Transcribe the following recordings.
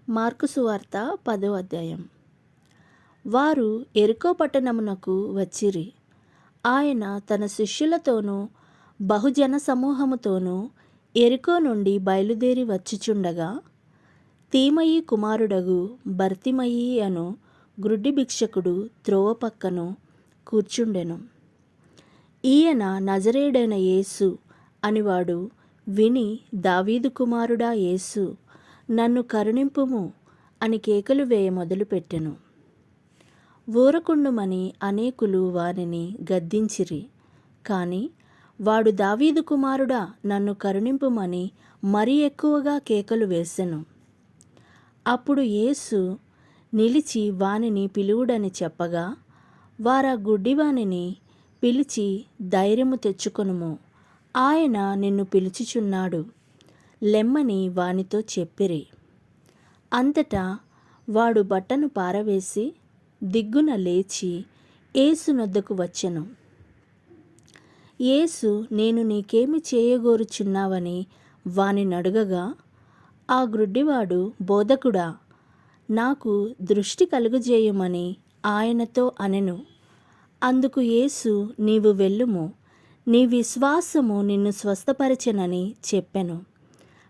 Mark సువార్త 10వ అధ్యాయం. వారు యెరికో పట్టణమునకు వచ్చిరి. ఆయన తన శిష్యులతోనూ బహుజన సమూహముతోనూ యెరికో నుండి బయలుదేరి వచ్చుచుండగా, తీమయి కుమారుడగు బర్తిమయి అను గ్రుడ్డి భిక్షకుడు త్రోవ పక్కను కూర్చుండెను. ఈయన నజరేయుడైన యేసు అనివాడు విని, దావీదు కుమారుడా యేసు, నన్ను కరుణింపుము అని కేకలు వేయ మొదలుపెట్టెను. ఊరకుండుమని అనేకులు వానిని గద్దించిరి. కాని వాడు దావీదు కుమారుడా నన్ను కరుణింపుమని మరి ఎక్కువగా కేకలు వేసెను. అప్పుడు యేసు నిలిచి వానిని పిలువుడని చెప్పగా, వారా గుడ్డివానిని పిలిచి, ధైర్యము తెచ్చుకొనుము, ఆయన నిన్ను పిలుచుచున్నాడు, లెమ్మని వానితో చెప్పిరి. అంతటా వాడు బట్టను పారవేసి దిగ్గున లేచి యేసు నొద్దకు వచ్చెను. యేసు, నేను నీకేమి చేయగోరుచున్నావని వానినడుగగా, ఆ గ్రుడ్డివాడు, బోధకుడా, నాకు దృష్టి కలుగజేయుమని ఆయనతో అనెను. అందుకు యేసు, నీవు వెళ్ళుము, నీ విశ్వాసము నిన్ను స్వస్థపరచెనని చెప్పెను.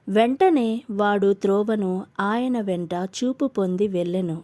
వెంటనే వాడు త్రోవను ఆయన వెంట చూపు పొంది వెళ్ళెను.